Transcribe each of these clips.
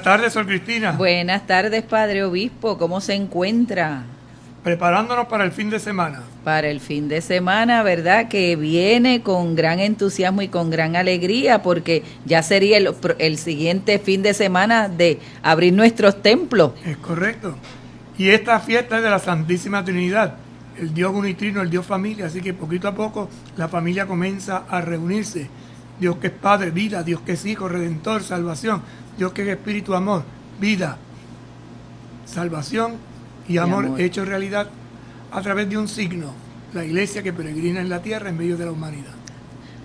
tardes, Sor Cristina. Buenas tardes, Padre Obispo. ¿Cómo se encuentra? Preparándonos para el fin de semana. Para el fin de semana, ¿verdad? Que viene con gran entusiasmo y con gran alegría, porque ya sería el siguiente fin de semana de abrir nuestros templos. Es correcto. Y esta fiesta es de la Santísima Trinidad, el Dios unitrino, el Dios familia, así que poquito a poco la familia comienza a reunirse. Dios que es Padre, vida, Dios que es Hijo, Redentor, salvación, Dios que es Espíritu, amor, vida, salvación y amor hecho realidad a través de un signo, la iglesia que peregrina en la tierra en medio de la humanidad.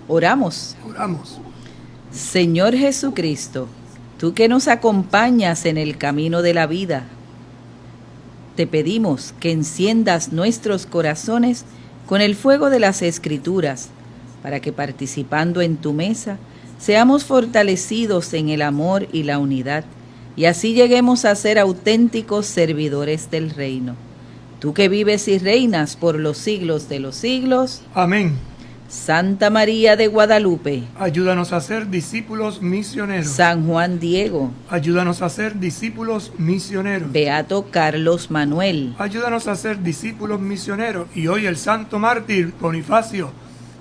Oramos. Oramos. Señor Jesucristo, tú que nos acompañas en el camino de la vida, te pedimos que enciendas nuestros corazones con el fuego de las Escrituras, para que participando en tu mesa seamos fortalecidos en el amor y la unidad, y así lleguemos a ser auténticos servidores del reino. Tú que vives y reinas por los siglos de los siglos. Amén. Santa María de Guadalupe, ayúdanos a ser discípulos misioneros. San Juan Diego, ayúdanos a ser discípulos misioneros. Beato Carlos Manuel, ayúdanos a ser discípulos misioneros. Y hoy el santo mártir Bonifacio,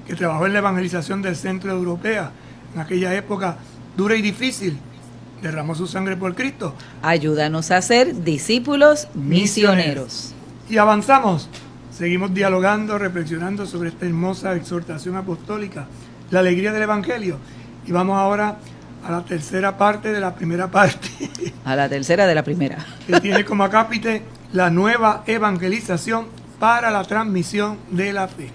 que trabajó en la evangelización del centro europea, en aquella época dura y difícil, derramó su sangre por Cristo. Ayúdanos a ser discípulos misioneros. Y avanzamos. Seguimos dialogando, reflexionando sobre esta hermosa exhortación apostólica, la alegría del Evangelio. Y vamos ahora a la tercera parte de la primera parte. A la tercera de la primera. Que tiene como acápite la nueva evangelización para la transmisión de la fe.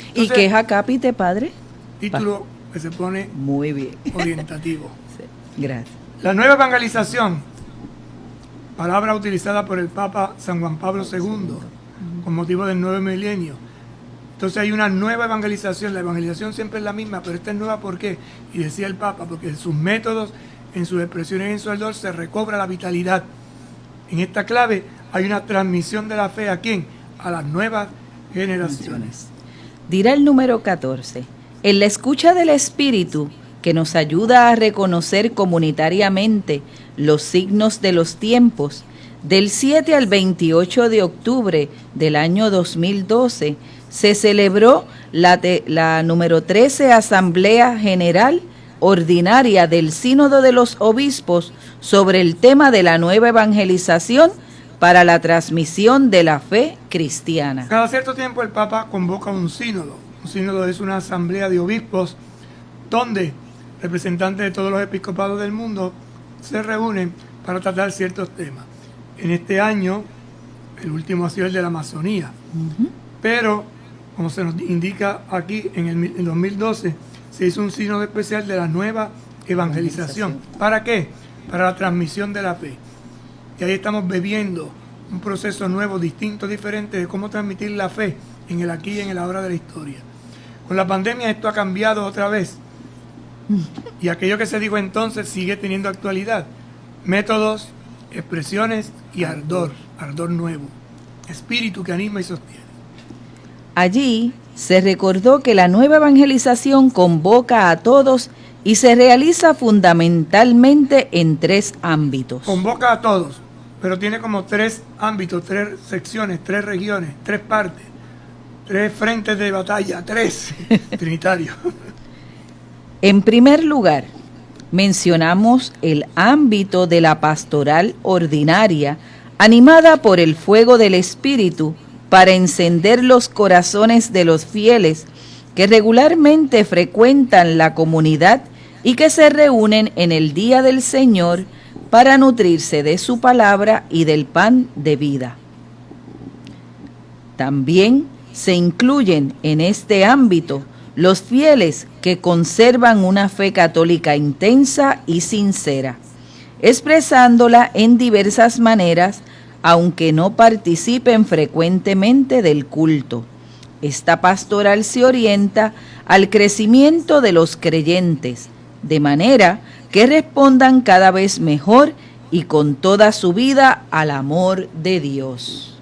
Entonces, ¿y qué es acápite, Padre? Título que se pone muy bien orientativo. Sí, gracias. La nueva evangelización, palabra utilizada por el Papa San Juan Pablo II, con motivo del nuevo milenio. Entonces hay una nueva evangelización. La evangelización siempre es la misma, pero esta es nueva, ¿por qué? Y decía el Papa, porque en sus métodos, en sus expresiones, en su ardor, se recobra la vitalidad. En esta clave hay una transmisión de la fe, ¿a quién? A las nuevas generaciones. Dirá el número 14. En la escucha del Espíritu, que nos ayuda a reconocer comunitariamente los signos de los tiempos, del 7 al 28 de octubre del año 2012 se celebró la número 13 Asamblea General Ordinaria del Sínodo de los Obispos sobre el tema de la nueva evangelización para la transmisión de la fe cristiana. Cada cierto tiempo el Papa convoca un sínodo. Un sínodo es una asamblea de obispos donde representantes de todos los episcopados del mundo se reúnen para tratar ciertos temas. En este año, el último ha sido el de la Amazonía. Pero, como se nos indica aquí, en el 2012 se hizo un sínodo especial de la nueva evangelización. ¿Para qué? Para la transmisión de la fe. Y ahí estamos bebiendo un proceso nuevo, distinto, diferente de cómo transmitir la fe en el aquí y en el ahora de la historia. Con la pandemia esto ha cambiado otra vez. Y aquello que se dijo entonces sigue teniendo actualidad. Métodos, expresiones y ardor nuevo, espíritu que anima y sostiene. Allí se recordó que la nueva evangelización convoca a todos y se realiza fundamentalmente en 3 ámbitos. Convoca a todos, pero tiene como 3 ámbitos, 3 secciones, 3 regiones, 3 partes, 3 frentes de batalla, 3 trinitarios. En primer lugar, mencionamos el ámbito de la pastoral ordinaria, animada por el fuego del Espíritu para encender los corazones de los fieles que regularmente frecuentan la comunidad y que se reúnen en el día del Señor para nutrirse de su palabra y del pan de vida. También se incluyen en este ámbito los fieles que conservan una fe católica intensa y sincera, expresándola en diversas maneras, aunque no participen frecuentemente del culto. Esta pastoral se orienta al crecimiento de los creyentes, de manera que respondan cada vez mejor y con toda su vida al amor de Dios.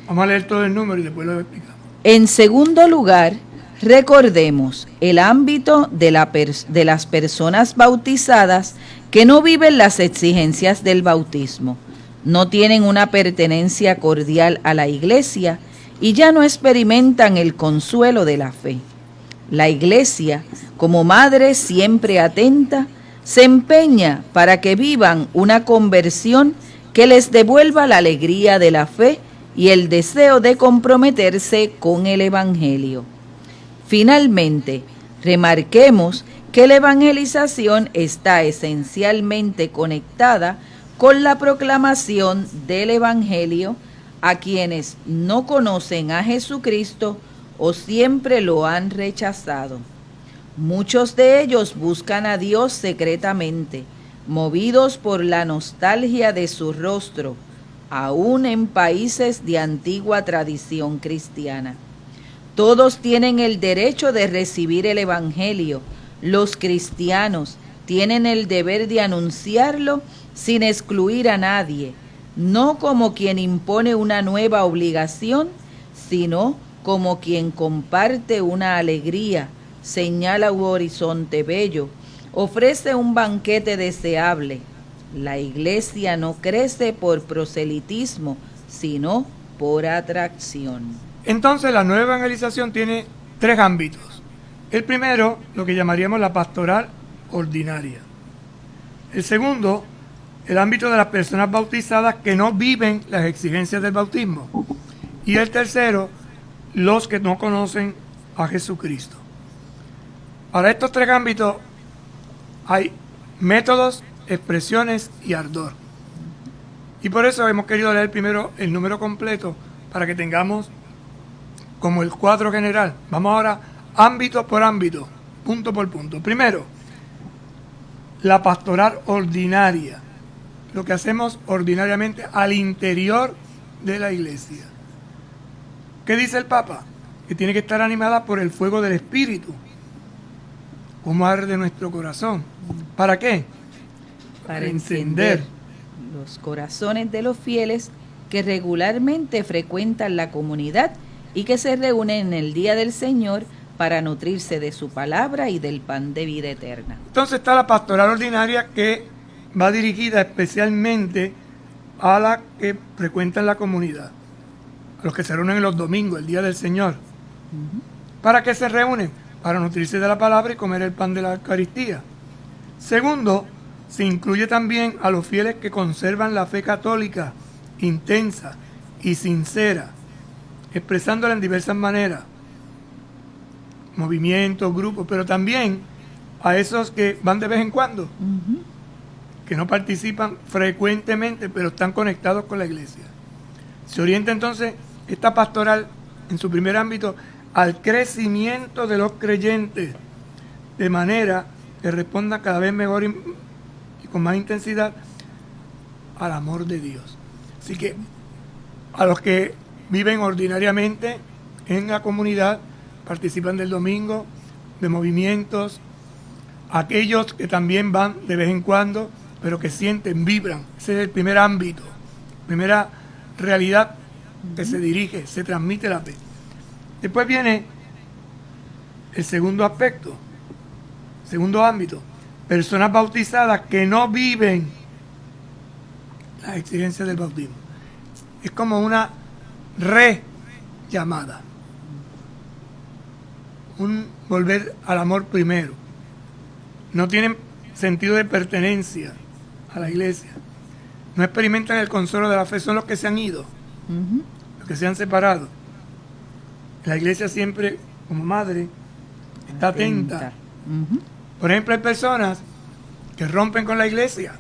Vamos a leer todo el número y después lo explicamos. En segundo lugar, Recordemos el ámbito de las personas bautizadas que no viven las exigencias del bautismo, no tienen una pertenencia cordial a la iglesia y ya no experimentan el consuelo de la fe. La iglesia, como madre siempre atenta, se empeña para que vivan una conversión que les devuelva la alegría de la fe y el deseo de comprometerse con el Evangelio. Finalmente, remarquemos que la evangelización está esencialmente conectada con la proclamación del Evangelio a quienes no conocen a Jesucristo o siempre lo han rechazado. Muchos de ellos buscan a Dios secretamente, movidos por la nostalgia de su rostro, aún en países de antigua tradición cristiana. Todos tienen el derecho de recibir el Evangelio. Los cristianos tienen el deber de anunciarlo sin excluir a nadie, no como quien impone una nueva obligación, sino como quien comparte una alegría, señala un horizonte bello, ofrece un banquete deseable. La iglesia no crece por proselitismo, sino por atracción. Entonces la nueva evangelización tiene 3 ámbitos. El primero, lo que llamaríamos la pastoral ordinaria. El segundo, el ámbito de las personas bautizadas que no viven las exigencias del bautismo. Y el tercero, los que no conocen a Jesucristo. Para estos 3 ámbitos hay métodos, expresiones y ardor. Y por eso hemos querido leer primero el número completo para que tengamos como el cuadro general. Vamos ahora ámbito por ámbito, punto por punto. Primero, la pastoral ordinaria, lo que hacemos ordinariamente al interior de la iglesia. ¿Qué dice el Papa? Que tiene que estar animada por el fuego del Espíritu, como arde nuestro corazón. ¿Para qué? Para encender los corazones de los fieles que regularmente frecuentan la comunidad y que se reúnen en el día del Señor para nutrirse de su palabra y del pan de vida eterna. Entonces está la pastoral ordinaria, que va dirigida especialmente a la que frecuentan la comunidad, a los que se reúnen en los domingos, el día del Señor. ¿Para qué se reúnen? Para nutrirse de la palabra y comer el pan de la Eucaristía. Segundo, se incluye también a los fieles que conservan la fe católica intensa y sincera, expresándola en diversas maneras, movimientos, grupos, pero también a esos que van de vez en cuando, que no participan frecuentemente, pero están conectados con la iglesia. Se orienta entonces esta pastoral en su primer ámbito al crecimiento de los creyentes, de manera que respondan cada vez mejor y con más intensidad al amor de Dios. Así que a los que viven ordinariamente en la comunidad, participan del domingo, de movimientos, aquellos que también van de vez en cuando, pero que sienten, vibran. Ese es el primer ámbito, primera realidad que se dirige, se transmite la fe. Después viene el segundo aspecto, segundo ámbito, personas bautizadas que no viven las exigencias del bautismo. Es como una rellamada, un volver al amor primero. No tienen sentido de pertenencia a la iglesia, no experimentan el consuelo de la fe, son los que se han ido, los que se han separado. La iglesia siempre, como madre, está atenta. Por ejemplo, hay personas que rompen con la iglesia,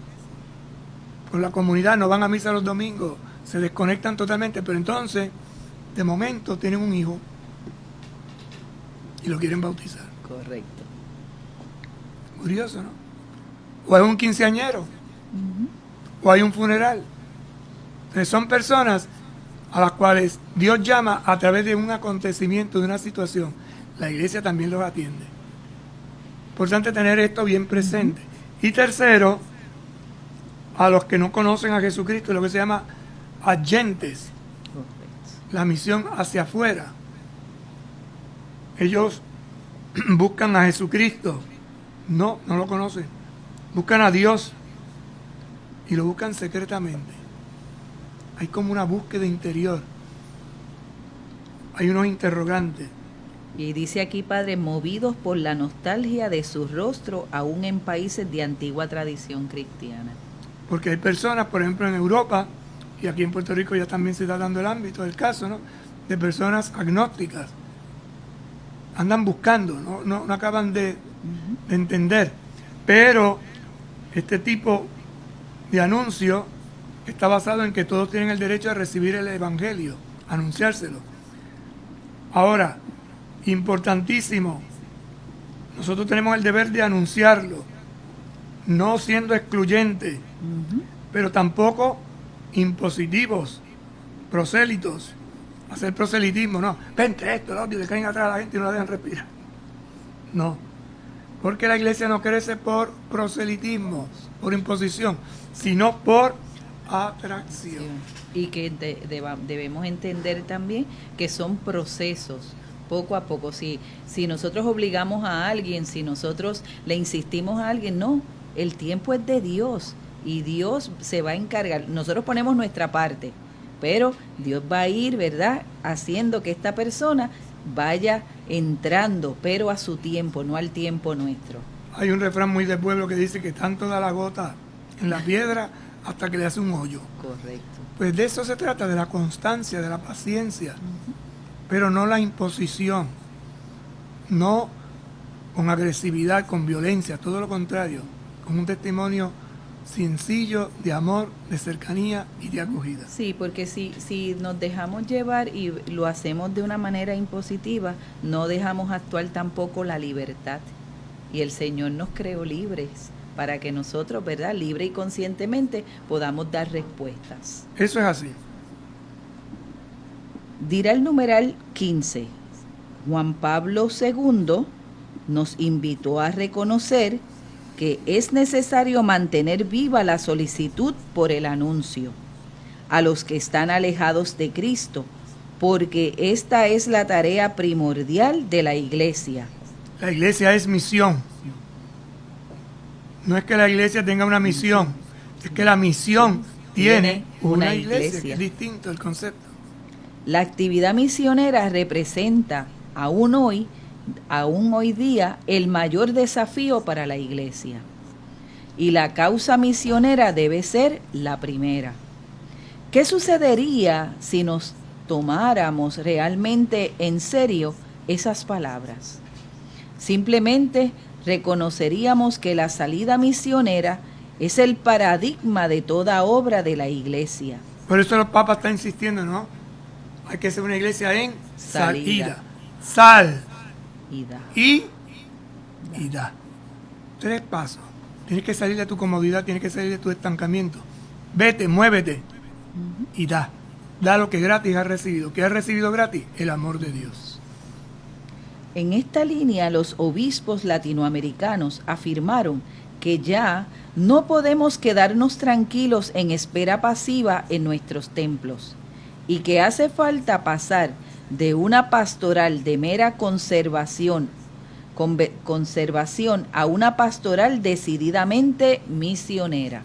con la comunidad, no van a misa los domingos, se desconectan totalmente, pero entonces, de momento, tienen un hijo y lo quieren bautizar. Correcto. Curioso, ¿no? O hay un quinceañero, o hay un funeral. Entonces son personas a las cuales Dios llama a través de un acontecimiento, de una situación. La iglesia también los atiende. Importante tener esto bien presente. Y tercero, a los que no conocen a Jesucristo, lo que se llama agentes. La misión hacia afuera. Ellos buscan a Jesucristo. No lo conocen. Buscan a Dios y lo buscan secretamente. Hay como una búsqueda interior. Hay unos interrogantes. Y dice aquí, Padre, movidos por la nostalgia de su rostro, aún en países de antigua tradición cristiana. Porque hay personas, por ejemplo, en Europa, y aquí en Puerto Rico ya también se está dando el ámbito del caso, ¿no?, de personas agnósticas. Andan buscando, no acaban de entender. Pero este tipo de anuncio está basado en que todos tienen el derecho a recibir el Evangelio, anunciárselo. Ahora, importantísimo, nosotros tenemos el deber de anunciarlo, no siendo excluyentes, pero tampoco impositivos, prosélitos, hacer proselitismo, no, vente esto, lo otro, y le caen atrás a la gente y no la dejan respirar. No, porque la iglesia no crece por proselitismo, por imposición, sino por atracción. Sí. Y que debemos entender también que son procesos, poco a poco. Si nosotros obligamos a alguien, si nosotros le insistimos a alguien, no, el tiempo es de Dios y Dios se va a encargar. Nosotros ponemos nuestra parte, pero Dios va a ir, ¿verdad?, haciendo que esta persona vaya entrando, pero a su tiempo, no al tiempo nuestro. Hay un refrán muy de pueblo que dice que tanto da la gota en la piedra hasta que le hace un hoyo. Correcto. Pues de eso se trata, de la constancia, de la paciencia, pero no la imposición, no con agresividad, con violencia, todo lo contrario, con un testimonio sencillo de amor, de cercanía y de acogida. Sí, porque si nos dejamos llevar y lo hacemos de una manera impositiva, no dejamos actuar tampoco la libertad. Y el Señor nos creó libres para que nosotros, ¿verdad?, libre y conscientemente podamos dar respuestas. Eso es así. Dirá el numeral 15. Juan Pablo II nos invitó a reconocer que es necesario mantener viva la solicitud por el anuncio a los que están alejados de Cristo, porque esta es la tarea primordial de la iglesia. La iglesia es misión. No es que la iglesia tenga una misión, es que la misión tiene una iglesia, que es distinto el concepto. La actividad misionera representa aún hoy día el mayor desafío para la iglesia. Y la causa misionera debe ser la primera. ¿Qué sucedería si nos tomáramos realmente en serio esas palabras? Simplemente reconoceríamos que la salida misionera es el paradigma de toda obra de la iglesia. Por eso los papas están insistiendo, ¿no? Hay que ser una iglesia en salida. Sal. Y da. 3 pasos. Tienes que salir de tu comodidad, tienes que salir de tu estancamiento. Vete, muévete y da. Da lo que gratis has recibido. ¿Qué has recibido gratis? El amor de Dios. En esta línea, los obispos latinoamericanos afirmaron que ya no podemos quedarnos tranquilos en espera pasiva en nuestros templos y que hace falta pasar de una pastoral de mera conservación a una pastoral decididamente misionera.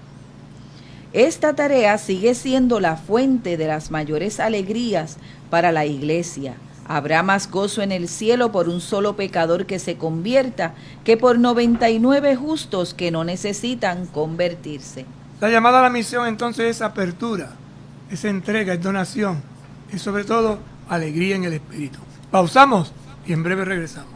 Esta tarea sigue siendo la fuente de las mayores alegrías para la iglesia. Habrá más gozo en el cielo por un solo pecador que se convierta que por 99 justos que no necesitan convertirse. La llamada a la misión entonces es apertura, es entrega, es donación, es sobre todo alegría en el espíritu. Pausamos y en breve regresamos.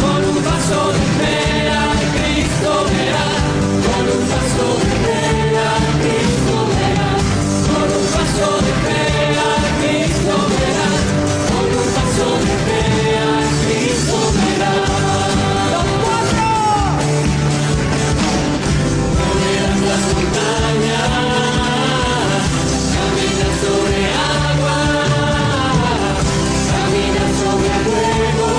Con un paso de fe a Cristo verás, con un paso de fe a Cristo verás, con un paso de fe a Cristo verás, con un paso de fe a Cristo verás. ¡Los 4! Moverás las montañas, caminas sobre agua, caminas sobre fuego.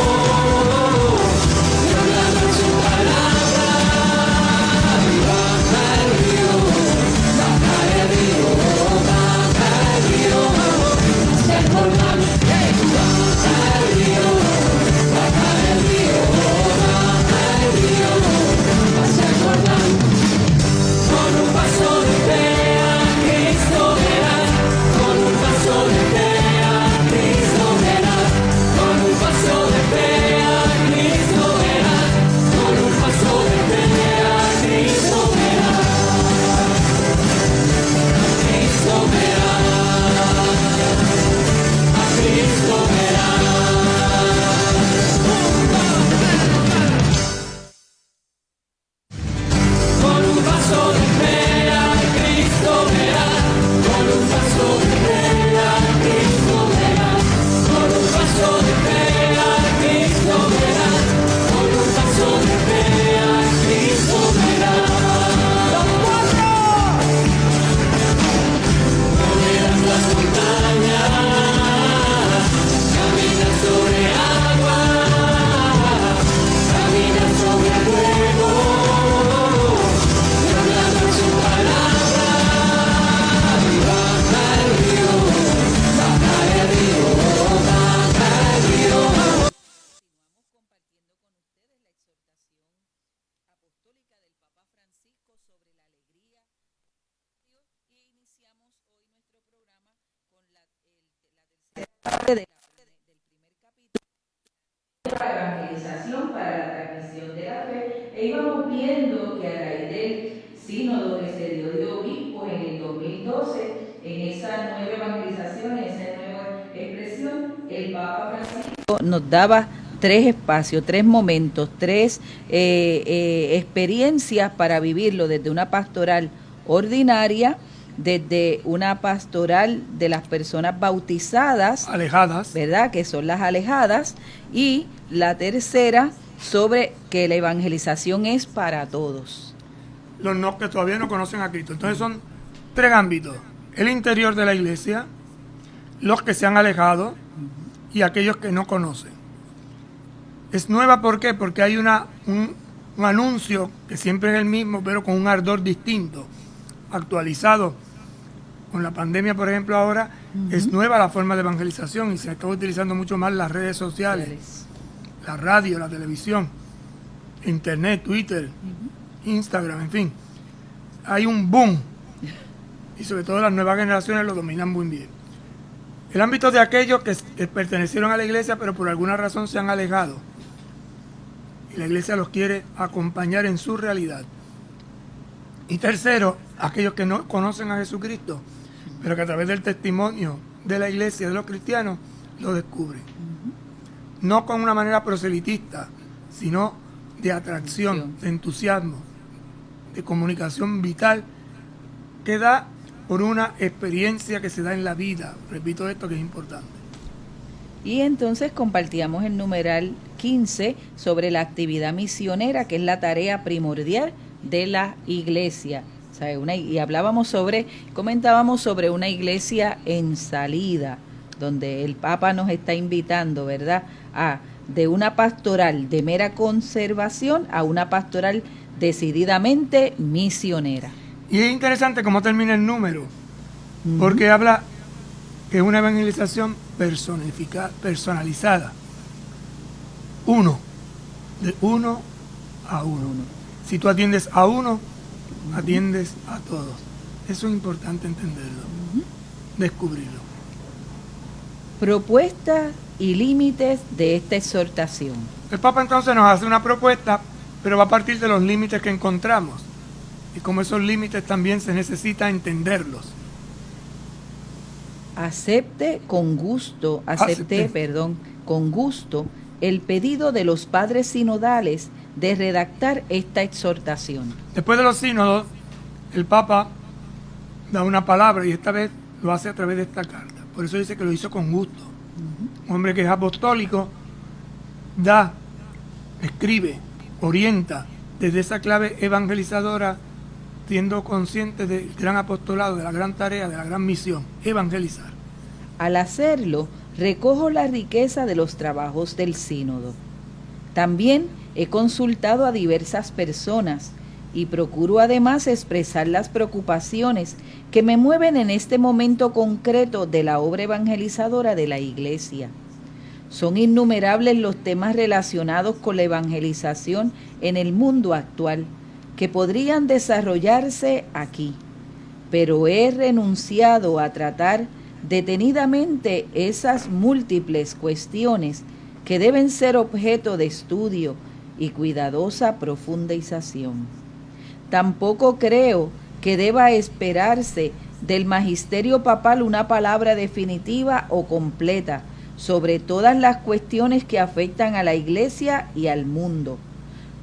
Para evangelización, para la transmisión de la fe, e íbamos viendo que a raíz del sínodo que se dio de obispo en el 2012, en esa nueva evangelización, en esa nueva expresión, el Papa Francisco nos daba 3 espacios, 3 momentos, 3 experiencias para vivirlo, desde una pastoral ordinaria, desde una pastoral de las personas bautizadas, alejadas, ¿verdad? Que son las alejadas, y la tercera sobre que la evangelización es para todos. los no, que todavía no conocen a Cristo. Entonces son 3 ámbitos: el interior de la iglesia, los que se han alejado y aquellos que no conocen. Es nueva, ¿por qué? Porque hay un anuncio que siempre es el mismo, pero con un ardor distinto, actualizado. Con la pandemia, por ejemplo, ahora es nueva la forma de evangelización y se está utilizando mucho más las redes sociales, la radio, la televisión, internet, Twitter, Instagram, en fin. Hay un boom y sobre todo las nuevas generaciones lo dominan muy bien. El ámbito de aquellos que pertenecieron a la iglesia pero por alguna razón se han alejado y la iglesia los quiere acompañar en su realidad. Y tercero, aquellos que no conocen a Jesucristo, pero que a través del testimonio de la iglesia, de los cristianos, lo descubren. No con una manera proselitista, sino de atracción, de entusiasmo, de comunicación vital, que da por una experiencia que se da en la vida. Repito esto que es importante. Y entonces compartíamos el numeral 15 sobre la actividad misionera, que es la tarea primordial de la iglesia. O sea, y comentábamos sobre una iglesia en salida, donde el Papa nos está invitando, ¿verdad?, de una pastoral de mera conservación a una pastoral decididamente misionera. Y es interesante cómo termina el número, porque habla que es una evangelización personalizada. De uno a uno. Si tú atiendes a uno, atiendes a todos. Eso es importante entenderlo, descubrirlo. Propuestas y límites de esta exhortación. El Papa entonces nos hace una propuesta, pero va a partir de los límites que encontramos. Y como esos límites también se necesita entenderlos. Acepte con gusto el pedido de los padres sinodales de redactar esta exhortación. Después de los sínodos, el Papa da una palabra y esta vez lo hace a través de esta carta. Por eso dice que lo hizo con gusto. Un hombre que es apostólico escribe, orienta desde esa clave evangelizadora, siendo consciente del gran apostolado, de la gran tarea, de la gran misión, evangelizar. Al hacerlo, recojo la riqueza de los trabajos del sínodo. También he consultado a diversas personas y procuro además expresar las preocupaciones que me mueven en este momento concreto de la obra evangelizadora de la Iglesia. Son innumerables los temas relacionados con la evangelización en el mundo actual que podrían desarrollarse aquí, pero he renunciado a tratar detenidamente esas múltiples cuestiones que deben ser objeto de estudio y cuidadosa profundización. Tampoco creo que deba esperarse del magisterio papal una palabra definitiva o completa sobre todas las cuestiones que afectan a la Iglesia y al mundo.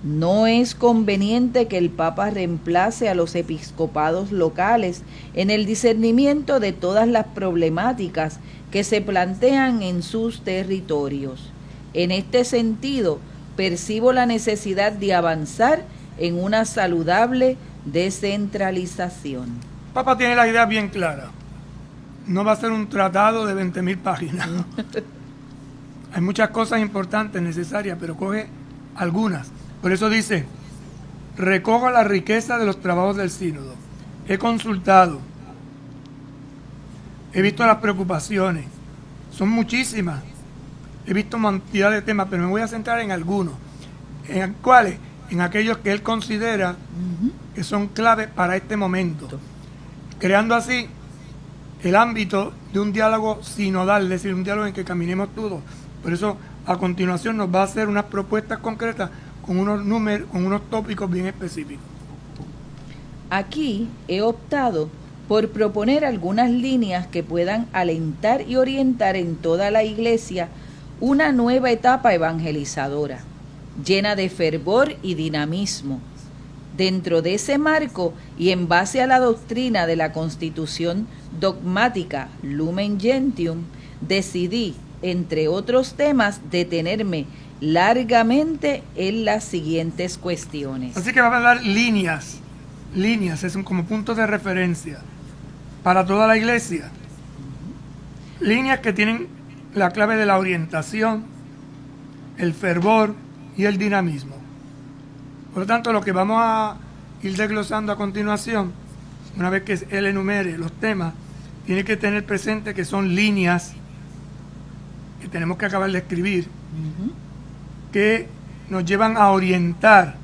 No es conveniente que el Papa reemplace a los episcopados locales en el discernimiento de todas las problemáticas que se plantean en sus territorios. En este sentido, percibo la necesidad de avanzar en una saludable descentralización. El Papa tiene la idea bien clara. No va a ser un tratado de 20.000 páginas. Hay muchas cosas importantes, necesarias, pero coge algunas. Por eso dice, recojo la riqueza de los trabajos del sínodo. He consultado, he visto las preocupaciones, son muchísimas. He visto cantidad de temas, pero me voy a centrar en algunos. ¿En cuáles? En aquellos que él considera que son claves para este momento, creando así el ámbito de un diálogo sinodal, es decir, un diálogo en que caminemos todos. Por eso, a continuación, nos va a hacer unas propuestas concretas con unos números, con unos tópicos bien específicos. Aquí he optado por proponer algunas líneas que puedan alentar y orientar en toda la Iglesia una nueva etapa evangelizadora, llena de fervor y dinamismo. Dentro de ese marco y en base a la doctrina de la Constitución dogmática Lumen Gentium, decidí, entre otros temas, detenerme largamente en las siguientes cuestiones. Así que vamos a dar líneas, es como puntos de referencia para toda la iglesia. Líneas que tienen la clave de la orientación, el fervor y el dinamismo. Por lo tanto, lo que vamos a ir desglosando a continuación, una vez que él enumere los temas, tiene que tener presente que son líneas que tenemos que acabar de escribir, que nos llevan a orientar.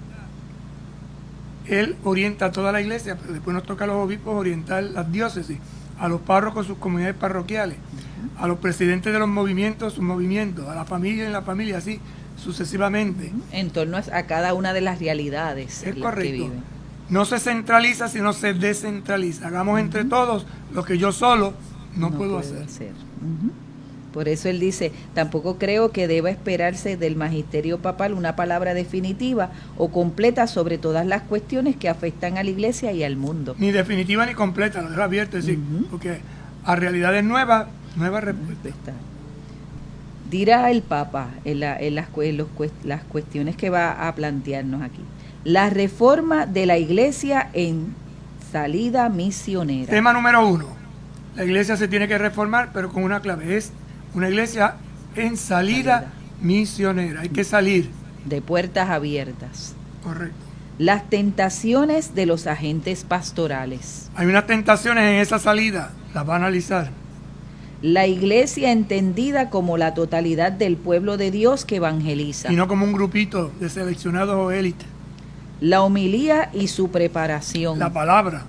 Él orienta a toda la iglesia, pero después nos toca a los obispos orientar las diócesis, a los párrocos sus comunidades parroquiales, a los presidentes de los movimientos sus movimientos, a la familia en la familia, así sucesivamente. En torno a cada una de las realidades Es en las que correcto. viven. No se centraliza, sino se descentraliza. Hagamos entre todos lo que yo solo no puedo hacer. Ujú. Por eso él dice, tampoco creo que deba esperarse del magisterio papal una palabra definitiva o completa sobre todas las cuestiones que afectan a la iglesia y al mundo. Ni definitiva ni completa, lo dejo abierto, es decir, porque a realidades nuevas, nuevas respuestas. Está. Dirá el Papa en las cuestiones que va a plantearnos aquí. La reforma de la iglesia en salida misionera. Tema número 1. La iglesia se tiene que reformar, pero con una clave. Es una iglesia en salida misionera. Hay que salir. De puertas abiertas. Correcto. Las tentaciones de los agentes pastorales. Hay unas tentaciones en esa salida. Las va a analizar. La iglesia entendida como la totalidad del pueblo de Dios que evangeliza. Y no como un grupito de seleccionados o élites. La homilía y su preparación. La palabra.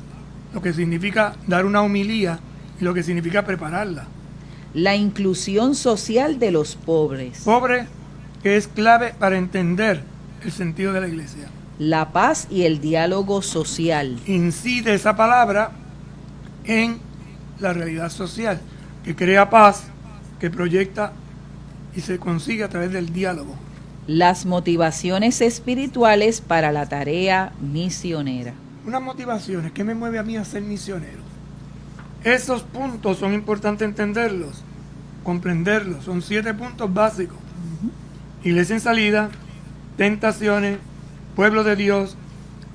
Lo que significa dar una homilía y lo que significa prepararla. La inclusión social de los pobres. Pobre, que es clave para entender el sentido de la iglesia. La paz y el diálogo social. Incide esa palabra en la realidad social, que crea paz, que proyecta y se consigue a través del diálogo. Las motivaciones espirituales para la tarea misionera. Unas motivaciones, ¿qué me mueve a mí a ser misionero? Esos puntos son importantes entenderlos, comprenderlos. Son 7 puntos básicos. Iglesia en salida, tentaciones, pueblo de Dios,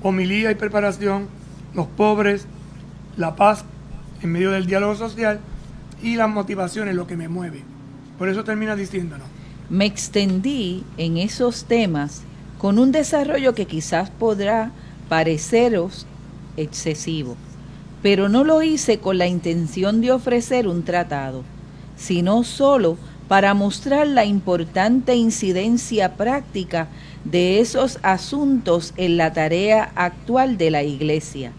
homilía y preparación, los pobres, la paz en medio del diálogo social y las motivaciones, lo que me mueve. Por eso termina diciéndonos. Me extendí en esos temas con un desarrollo que quizás podrá pareceros excesivo, pero no lo hice con la intención de ofrecer un tratado, sino solo para mostrar la importante incidencia práctica de esos asuntos en la tarea actual de la Iglesia.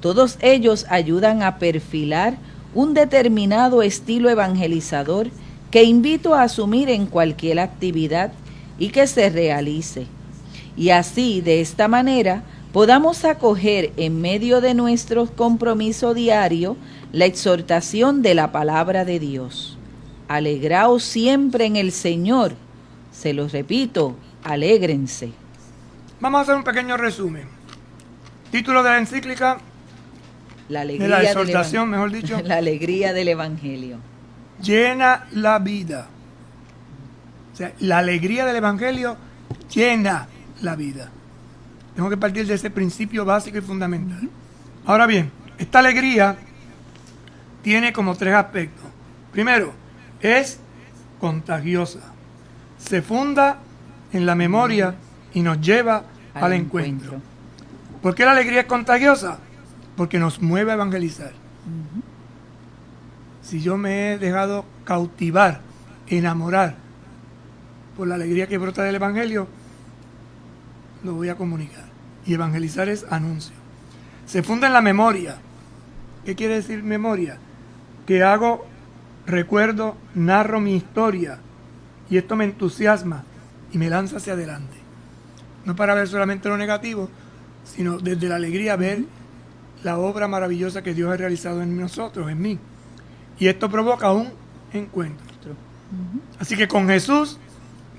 Todos ellos ayudan a perfilar un determinado estilo evangelizador que invito a asumir en cualquier actividad y que se realice. Y así, de esta manera, podamos acoger en medio de nuestro compromiso diario la exhortación de la palabra de Dios. Alegraos siempre en el Señor. Se los repito, alégrense. Vamos a hacer un pequeño resumen. Título de la encíclica, La de alegría la del exhortación, mejor dicho. La alegría del Evangelio. Llena la vida. O sea, la alegría del Evangelio llena la vida. Tengo que partir de ese principio básico y fundamental. Ahora bien, esta alegría tiene como 3 aspectos. Primero, es contagiosa. Se funda en la memoria y nos lleva al encuentro. ¿Por qué la alegría es contagiosa? Porque nos mueve a evangelizar. Si yo me he dejado cautivar, enamorar por la alegría que brota del Evangelio, lo voy a comunicar. Y evangelizar es anuncio. Se funda en la memoria. ¿Qué quiere decir memoria? que hago, recuerdo, narro mi historia y esto me entusiasma y me lanza hacia adelante. No para ver solamente lo negativo, sino desde la alegría ver la obra maravillosa que Dios ha realizado en nosotros, en mí. Y esto provoca un encuentro. Así que con Jesús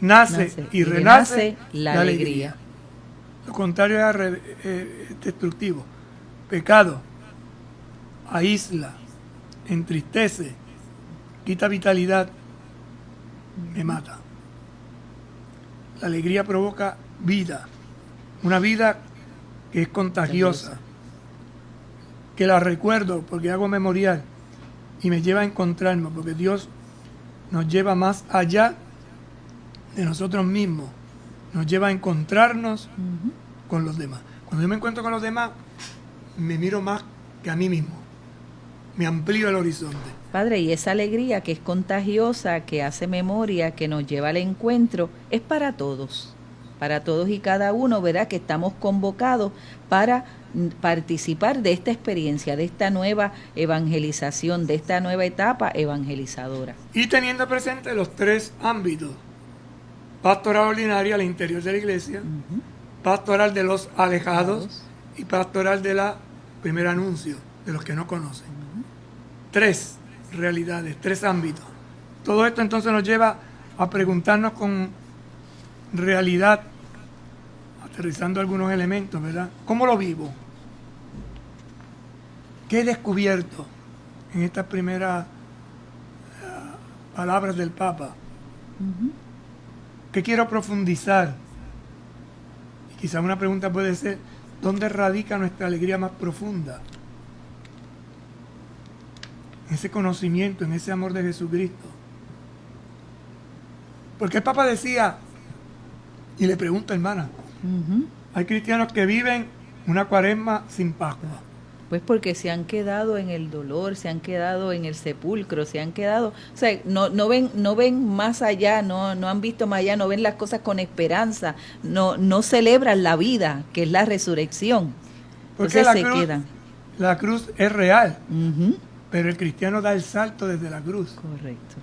nace y renace la alegría. Lo contrario es destructivo. Pecado aísla, entristece, quita vitalidad, me mata. La alegría provoca vida, una vida que es contagiosa, que la recuerdo porque hago memorial y me lleva a encontrarme, porque Dios nos lleva más allá de nosotros mismos, nos lleva a encontrarnos con los demás. Cuando yo me encuentro con los demás, me miro más que a mí mismo, me amplío el horizonte. Padre, y esa alegría que es contagiosa, que hace memoria, que nos lleva al encuentro, es para todos y cada uno, ¿verdad? Que estamos convocados para participar de esta experiencia, de esta nueva evangelización, de esta nueva etapa evangelizadora. Y teniendo presente los tres ámbitos: pastoral ordinaria al interior de la iglesia, pastoral de los alejados y pastoral de la primer anuncio, de los que no conocen. Tres realidades, tres ámbitos. Todo esto entonces nos lleva a preguntarnos con realidad, aterrizando algunos elementos, ¿verdad? ¿Cómo lo vivo? ¿Qué he descubierto en estas primeras palabras del Papa? ¿Qué quiero profundizar? Y quizá una pregunta puede ser: ¿dónde radica nuestra alegría más profunda? En ese conocimiento, en ese amor de Jesucristo. Porque el Papa decía, y le pregunto, hermana, hay cristianos que viven una cuaresma sin Pascua. Pues porque se han quedado en el dolor, se han quedado en el sepulcro, se han quedado, o sea, no ven más allá, no han visto más allá, no ven las cosas con esperanza, no celebran la vida, que es la resurrección. Porque Entonces la cruz es real, pero el cristiano da el salto desde la cruz. Correcto.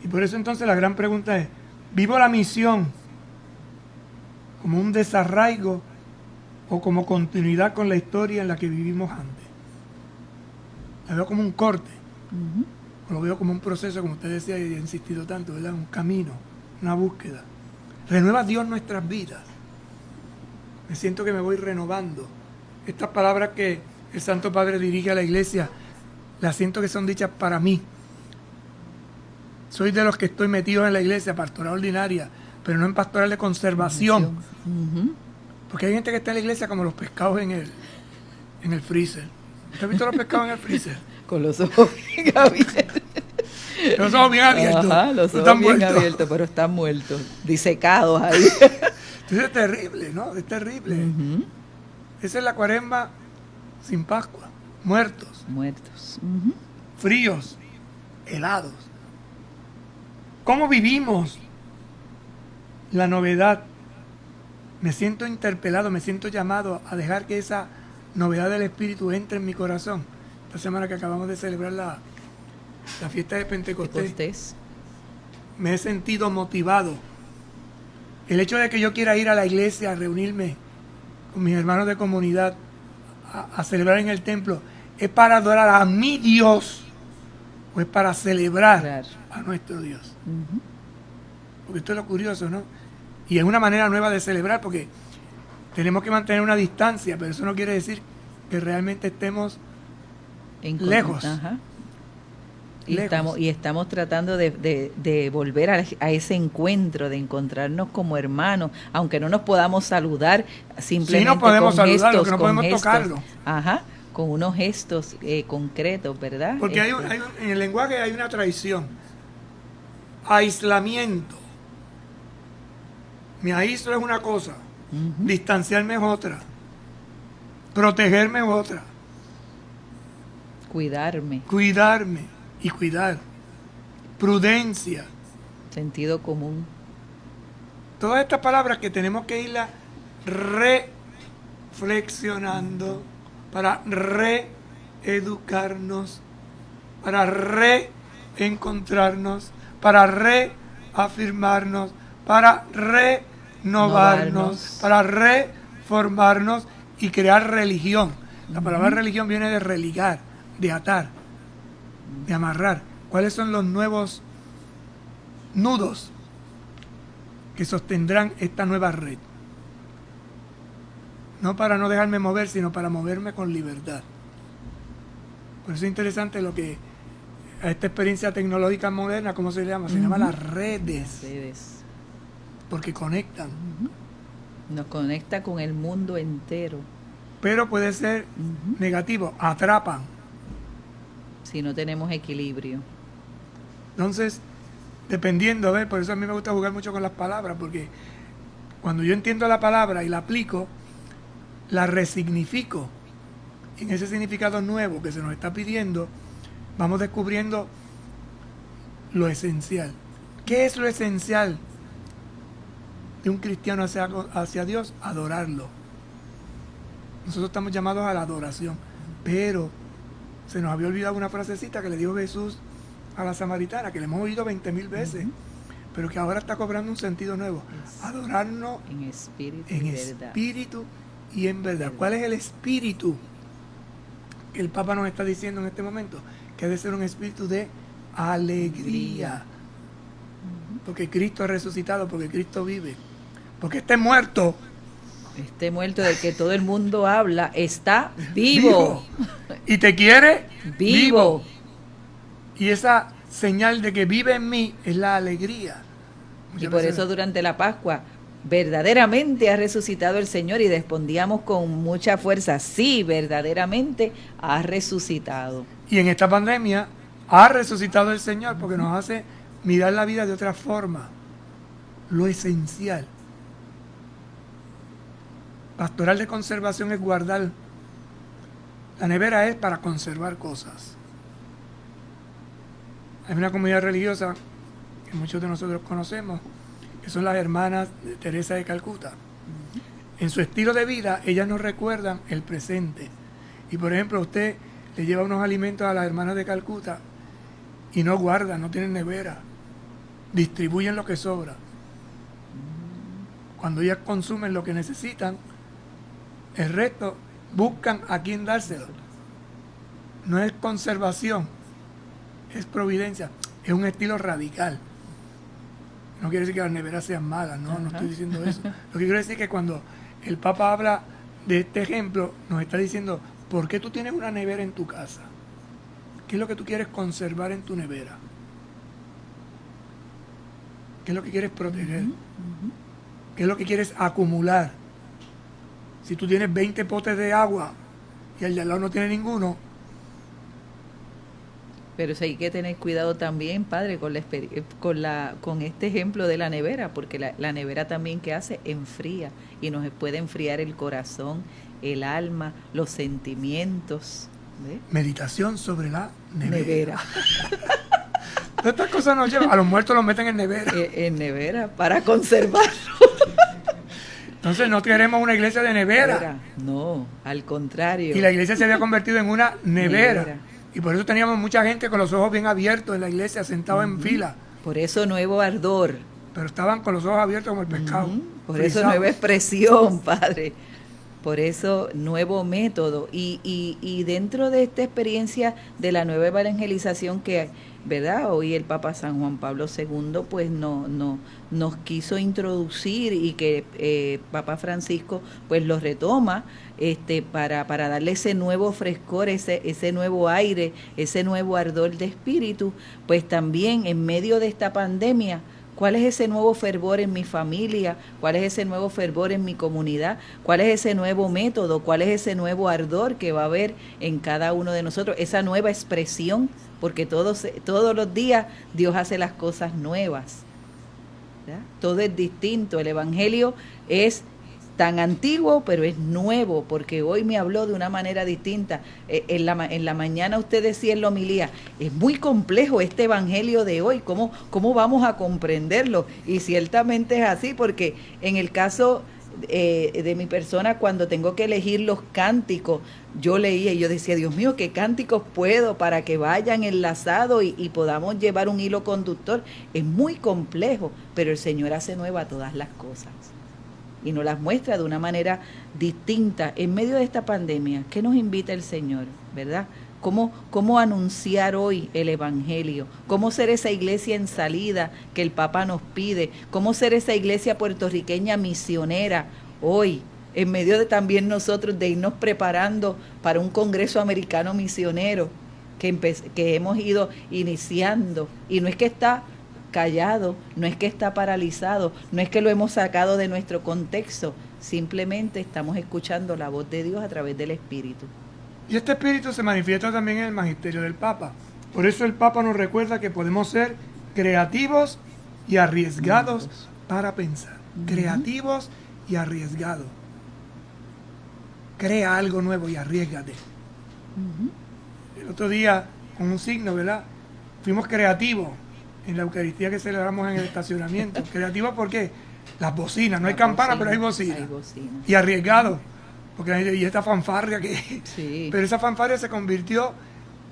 Y por eso entonces la gran pregunta es: ¿vivo la misión como un desarraigo o como continuidad con la historia en la que vivimos antes? La veo como un corte, o lo veo como un proceso, como usted decía y ha insistido tanto, ¿verdad? Un camino, una búsqueda. Renueva Dios nuestras vidas. Me siento que me voy renovando. Estas palabras que el Santo Padre dirige a la iglesia, las siento que son dichas para mí. Soy de los que estoy metidos en la iglesia, pastoral ordinaria, pero no en pastoral de conservación. Porque hay gente que está en la iglesia como los pescados en el freezer. ¿Usted ha visto los pescados en el freezer? Con los ojos bien abiertos. Los ojos bien abiertos. Ajá, los ojos bien abiertos, pero están muertos, disecados ahí. Entonces es terrible, ¿no? Es terrible. Esa es la cuaresma sin Pascua. Muertos. Fríos. Helados. ¿Cómo vivimos la novedad? Me siento interpelado, me siento llamado a dejar que esa novedad del Espíritu entre en mi corazón. Esta semana que acabamos de celebrar la fiesta de Pentecostés, me he sentido motivado. El hecho de que yo quiera ir a la iglesia a reunirme con mis hermanos de comunidad a celebrar en el templo, ¿es para adorar a mi Dios o es para celebrar a nuestro Dios? Porque esto es lo curioso, ¿no? Y es una manera nueva de celebrar, porque tenemos que mantener una distancia, pero eso no quiere decir que realmente estemos lejos. Y estamos tratando de volver a ese encuentro, de encontrarnos como hermanos, aunque no nos podamos saludar, simplemente sí nos podemos con saludar, gestos, lo que no podemos gestos, tocarlo. Con unos gestos concretos, ¿verdad? Porque en el lenguaje hay una tradición. Aislamiento. Me aíslo es una cosa, distanciarme es otra, protegerme es otra. Cuidarme Y cuidar. Prudencia. Sentido común. Todas estas palabras que tenemos que irlas reflexionando para reeducarnos para reencontrarnos, para reafirmarnos, para renovarnos, para reformarnos y crear religión. La palabra religión viene de religar, de atar, de amarrar. ¿Cuáles son los nuevos nudos que sostendrán esta nueva red? No para no dejarme mover, sino para moverme con libertad. Por eso es interesante lo que a esta experiencia tecnológica moderna, ¿cómo se llama? Se llama las redes. Porque conectan. Nos conecta con el mundo entero. Pero puede ser negativo, atrapan. Si no tenemos equilibrio. Entonces, dependiendo, ¿ves? Por eso a mí me gusta jugar mucho con las palabras, porque cuando yo entiendo la palabra y la aplico, la resignifico en ese significado nuevo que se nos está pidiendo, vamos descubriendo lo esencial. ¿Qué es lo esencial de un cristiano hacia Dios? Adorarlo. Nosotros estamos llamados a la adoración, pero se nos había olvidado una frasecita que le dijo Jesús a la samaritana, que le hemos oído 20,000 veces, pero que ahora está cobrando un sentido nuevo. Adorarnos en espíritu y en verdad. ¿Cuál es el espíritu que el Papa nos está diciendo en este momento? Que ha de ser un espíritu de alegría. Porque Cristo ha resucitado, porque Cristo vive. Porque este muerto del que todo el mundo habla está vivo. Y te quiere vivo. Y esa señal de que vive en mí es la alegría. Y por eso durante la Pascua verdaderamente ha resucitado el Señor, y respondíamos con mucha fuerza: sí, verdaderamente ha resucitado. Y en esta pandemia ha resucitado el Señor, porque nos hace mirar la vida de otra forma. Lo esencial. Pastoral de conservación es guardar. La nevera es para conservar cosas. Hay una comunidad religiosa que muchos de nosotros conocemos, que son las hermanas de Teresa de Calcuta. En su estilo de vida, ellas nos recuerdan el presente. Y por ejemplo, usted le lleva unos alimentos a las hermanas de Calcuta y no guardan, no tienen nevera. Distribuyen lo que sobra. Cuando ellas consumen lo que necesitan, el resto buscan a quién dárselo. No es conservación, es providencia. Es un estilo radical. No quiere decir que las neveras sean malas, no estoy diciendo eso. Lo que quiero decir es que cuando el Papa habla de este ejemplo, nos está diciendo: ¿por qué tú tienes una nevera en tu casa? ¿Qué es lo que tú quieres conservar en tu nevera? ¿Qué es lo que quieres proteger? ¿Qué es lo que quieres acumular? Si tú tienes 20 potes de agua y el de al lado no tiene ninguno. Pero sí hay que tener cuidado también, padre, con este ejemplo de la nevera, porque la nevera también, ¿qué hace? Enfría, y nos puede enfriar el corazón, el alma, los sentimientos. ¿Ve? Meditación sobre la nevera. Todas estas cosas nos llevan. A los muertos los meten en nevera. En nevera, para conservarlo. Entonces no queremos una iglesia de nevera. No, al contrario. Y la iglesia se había convertido en una nevera. Y por eso teníamos mucha gente con los ojos bien abiertos en la iglesia, sentados en fila. Por eso nuevo ardor. Pero estaban con los ojos abiertos como el pescado. Por eso nueva expresión, padre. Por eso nuevo método. Y dentro de esta experiencia de la nueva evangelización que, ¿verdad? Hoy el Papa San Juan Pablo II pues nos quiso introducir, y que Papa Francisco pues lo retoma para darle ese nuevo frescor, ese nuevo aire, ese nuevo ardor de espíritu, pues también en medio de esta pandemia. ¿Cuál es ese nuevo fervor en mi familia? ¿Cuál es ese nuevo fervor en mi comunidad? ¿Cuál es ese nuevo método? ¿Cuál es ese nuevo ardor que va a haber en cada uno de nosotros? Esa nueva expresión, porque todos los días Dios hace las cosas nuevas. ¿Ya? Todo es distinto. El Evangelio es tan antiguo, pero es nuevo, porque hoy me habló de una manera distinta. En la mañana usted decía en la homilía: es muy complejo este evangelio de hoy, ¿cómo vamos a comprenderlo? Y ciertamente es así, porque en el caso de mi persona cuando tengo que elegir los cánticos. Yo leía y yo decía, Dios mío, ¿qué cánticos puedo para que vayan enlazados y podamos llevar un hilo conductor? Es muy complejo, pero el Señor hace nueva todas las cosas y nos las muestra de una manera distinta en medio de esta pandemia. ¿Qué nos invita el Señor, verdad? ¿Cómo anunciar hoy el Evangelio? ¿Cómo ser esa iglesia en salida que el Papa nos pide? ¿Cómo ser esa iglesia puertorriqueña misionera hoy? En medio de también nosotros de irnos preparando para un Congreso Americano Misionero que hemos ido iniciando. Y no es que está callado, no es que está paralizado, no es que lo hemos sacado de nuestro contexto, simplemente estamos escuchando la voz de Dios a través del Espíritu. Y este espíritu se manifiesta también en el magisterio del Papa. Por eso el Papa nos recuerda que podemos ser creativos y arriesgados para pensar. Creativos y arriesgados. Crea algo nuevo y arriésgate. El otro día, con un signo, ¿verdad? Fuimos creativos en la Eucaristía que celebramos en el estacionamiento. Creativos porque las bocinas, no hay campana, pero hay bocinas. Y arriesgados. Porque y esta fanfarria que... Sí. Pero esa fanfarria se convirtió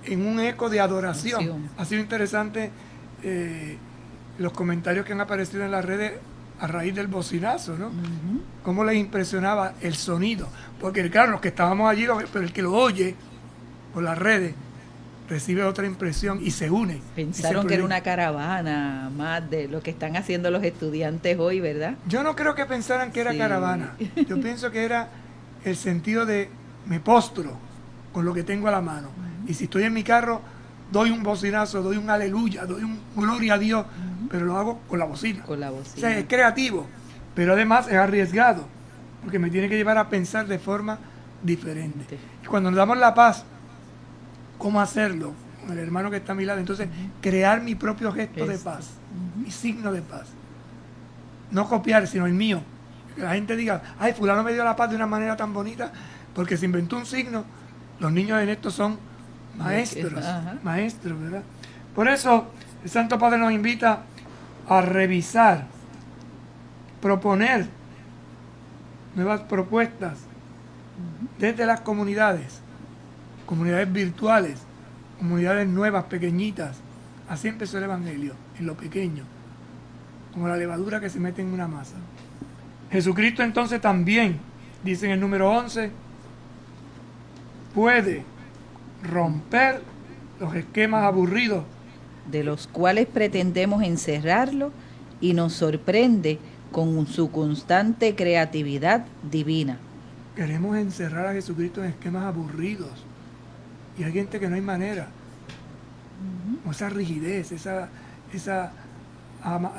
en un eco de adoración. Ha sido interesante los comentarios que han aparecido en las redes a raíz del bocinazo, ¿no? Cómo les impresionaba el sonido. Porque claro, los que estábamos allí, pero el que lo oye por las redes, recibe otra impresión y se une. Pensaron que era una caravana más de lo que están haciendo los estudiantes hoy, ¿verdad? Yo no creo que pensaran que era caravana. Yo pienso que era el sentido de me postro con lo que tengo a la mano. Y si estoy en mi carro, doy un bocinazo, doy un aleluya, doy un gloria a Dios, pero lo hago con la bocina. Con la bocina. O sea, es creativo, pero además es arriesgado, porque me tiene que llevar a pensar de forma diferente. Y cuando nos damos la paz, ¿cómo hacerlo? Con el hermano que está a mi lado. Entonces, crear mi propio gesto de paz, mi signo de paz. No copiar, sino el mío. Que la gente diga, ay, fulano me dio la paz de una manera tan bonita, porque se inventó un signo. Los niños en esto son maestros, maestros, ¿verdad? Por eso, el Santo Padre nos invita a revisar, proponer nuevas propuestas desde las comunidades virtuales, comunidades nuevas, pequeñitas. Así empezó el Evangelio, en lo pequeño, como la levadura que se mete en una masa. Jesucristo entonces también, dice en el número 11, puede romper los esquemas aburridos de los cuales pretendemos encerrarlo, y nos sorprende con su constante creatividad divina. Queremos encerrar a Jesucristo en esquemas aburridos. Y hay gente que no hay manera. O esa rigidez, esa ¿cómo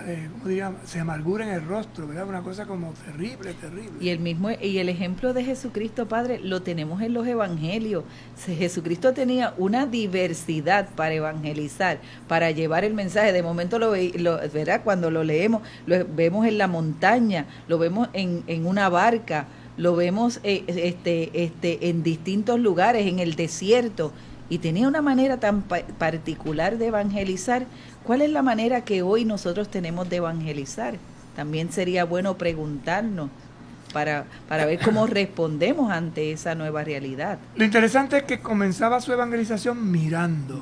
diríamos? Se amargura en el rostro, ¿verdad? Una cosa como terrible, terrible. Y el ejemplo de Jesucristo, Padre, lo tenemos en los evangelios. Jesucristo tenía una diversidad para evangelizar, para llevar el mensaje. De momento ¿verdad? Cuando lo leemos, lo vemos en la montaña, lo vemos en una barca, lo vemos en distintos lugares, en el desierto, y tenía una manera tan particular de evangelizar. ¿Cuál es la manera que hoy nosotros tenemos de evangelizar? También sería bueno preguntarnos para ver cómo respondemos ante esa nueva realidad. Lo interesante es que comenzaba su evangelización mirando.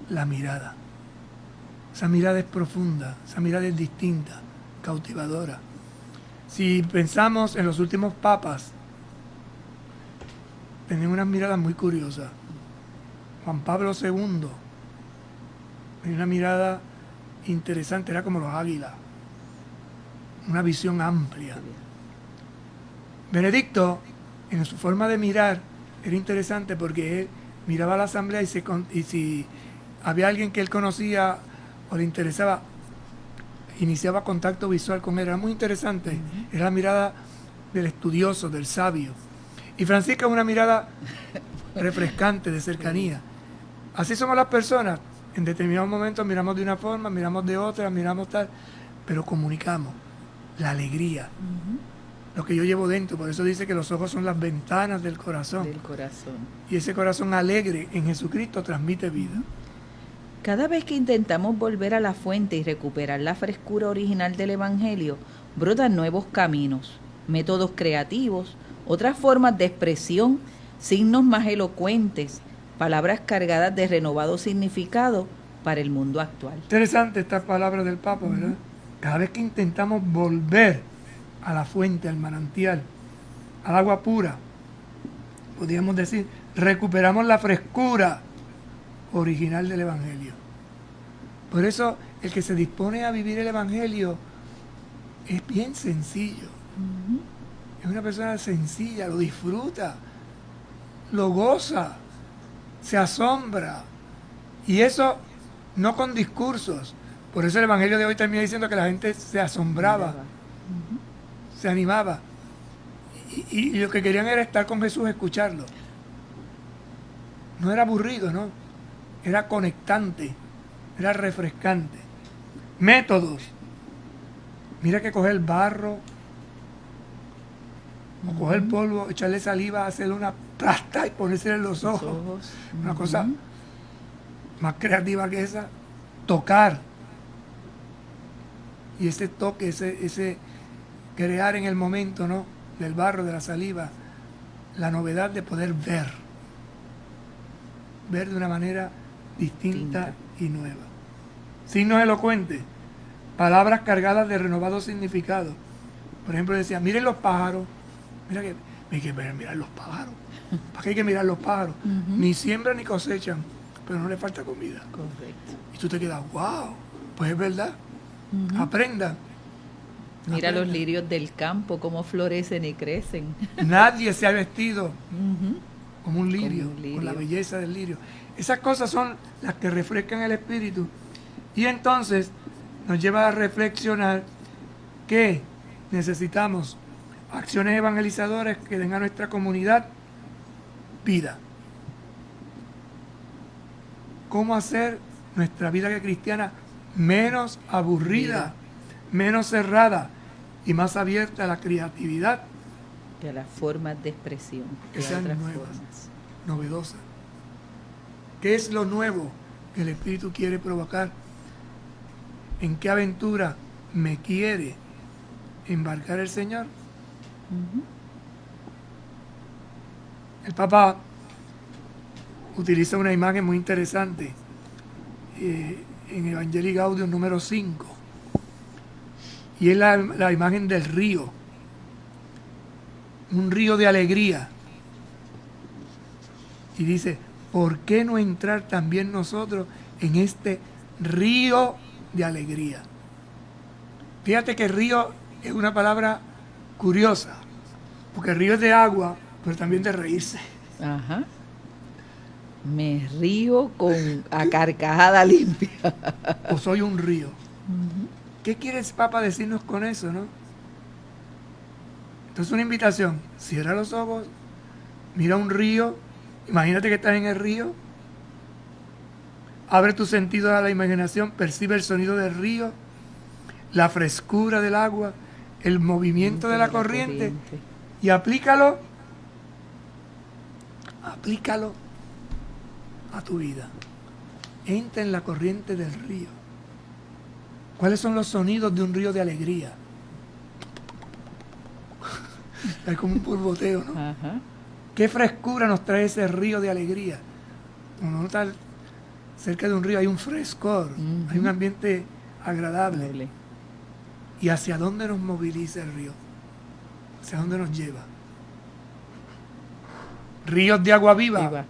La mirada. Esa mirada es profunda, esa mirada es distinta, cautivadora. Si pensamos en los últimos papas, tenían unas miradas muy curiosas. Juan Pablo II tenía una mirada interesante, era como los águilas, una visión amplia. Benedicto, en su forma de mirar, era interesante porque él miraba a la asamblea y si había alguien que él conocía o le interesaba, iniciaba contacto visual con él. Era muy interesante. Era la mirada del estudioso, del sabio. Y Francisca es una mirada refrescante, de cercanía. Así somos las personas. En determinados momentos miramos de una forma, miramos de otra, miramos tal, pero comunicamos la alegría, lo que yo llevo dentro. Por eso dice que los ojos son las ventanas del corazón. Y ese corazón alegre en Jesucristo transmite vida. Cada vez que intentamos volver a la fuente y recuperar la frescura original del Evangelio, brotan nuevos caminos, métodos creativos, otras formas de expresión, signos más elocuentes, palabras cargadas de renovado significado para el mundo actual. Interesante estas palabras del Papa, ¿verdad? Cada vez que intentamos volver a la fuente, al manantial, al agua pura, podríamos decir, recuperamos la frescura original del Evangelio. Por eso, el que se dispone a vivir el Evangelio es bien sencillo. Es una persona sencilla, lo disfruta, lo goza, se asombra. Y eso no con discursos. Por eso el Evangelio de hoy termina diciendo que la gente se asombraba, se animaba. Y lo que querían era estar con Jesús, escucharlo. No era aburrido, ¿no? Era conectante, era refrescante. Métodos. Mira que coger barro, o coger polvo, echarle saliva, hacerle una plasta y ponérsele en los ojos. Una cosa más creativa que esa. Tocar. Y ese toque, ese crear en el momento, ¿no? Del barro, de la saliva, la novedad de poder ver de una manera distinta y nueva. Signos elocuentes, palabras cargadas de renovado significado. Por ejemplo, decía, miren los pájaros, mira que hay que mirar los pájaros. ¿Para qué hay que mirar los pájaros? Ni siembran ni cosechan, pero no les falta comida. Correcto. Y tú te quedas, wow, pues es verdad. Aprendan. Mira los lirios del campo, cómo florecen y crecen. Nadie se ha vestido como un lirio, Como un lirio. con la belleza del lirio. Esas cosas son las que refrescan el espíritu. Y entonces nos lleva a reflexionar que necesitamos acciones evangelizadoras que den a nuestra comunidad vida. ¿Cómo hacer nuestra vida cristiana menos aburrida, menos cerrada y más abierta a la creatividad? Y a las formas de expresión. Que y a sean otras nuevas, formas. novedosas. ¿Qué es lo nuevo que el Espíritu quiere provocar? ¿En qué aventura me quiere embarcar el Señor? El Papa utiliza una imagen muy interesante en Evangelii Gaudium número 5, y es la imagen del río, un río de alegría, y dice, ¿por qué no entrar también nosotros en este río de alegría? Fíjate que río es una palabra curiosa, porque río es de agua, pero también de reírse. Ajá. Me río a carcajada limpia. O soy un río. ¿Qué quiere el Papa decirnos con eso, no? Entonces una invitación, cierra los ojos, mira un río, imagínate que estás en el río, abre tus sentidos a la imaginación, percibe el sonido del río, la frescura del agua, el movimiento de la corriente, y aplícalo a tu vida. Entra en la corriente del río. ¿Cuáles son los sonidos de un río de alegría? Es como un burboteo, ¿no? Ajá. ¿Qué frescura nos trae ese río de alegría? Cuando uno está cerca de un río hay un frescor, hay un ambiente agradable. Doble. ¿Y hacia dónde nos moviliza el río? ¿Hacia dónde nos lleva? Ríos de agua viva. Viva.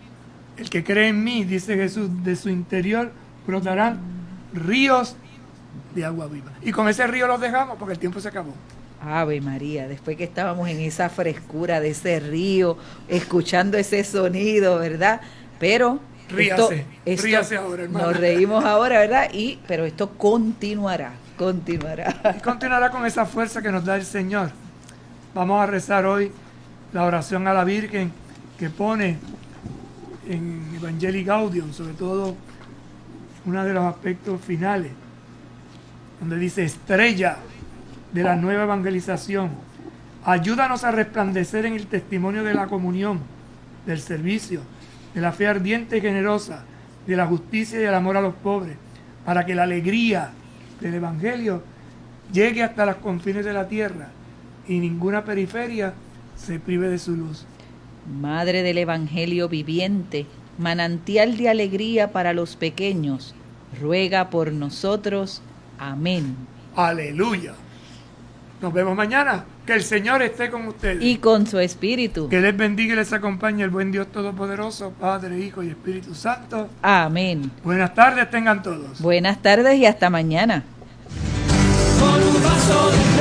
El que cree en mí, dice Jesús, de su interior brotarán ríos de agua viva. Y con ese río los dejamos porque el tiempo se acabó. Ave María, después que estábamos en esa frescura de ese río, escuchando ese sonido, ¿verdad? Pero Ríase ahora, hermano. nos reímos ahora, ¿verdad? Pero esto continuará. Y continuará con esa fuerza que nos da el Señor. Vamos a rezar hoy la oración a la Virgen que pone en Evangelii Gaudium, sobre todo uno de los aspectos finales, donde dice, estrella de la nueva evangelización, ayúdanos a resplandecer en el testimonio de la comunión, del servicio, de la fe ardiente y generosa, de la justicia y el amor a los pobres, para que la alegría del Evangelio llegue hasta los confines de la tierra y ninguna periferia se prive de su luz. Madre del Evangelio viviente, manantial de alegría para los pequeños, ruega por nosotros. Amén. Aleluya. Nos vemos mañana. Que el Señor esté con ustedes. Y con su espíritu. Que les bendiga y les acompañe el buen Dios Todopoderoso, Padre, Hijo y Espíritu Santo. Amén. Buenas tardes tengan todos. Buenas tardes y hasta mañana. Con un vaso de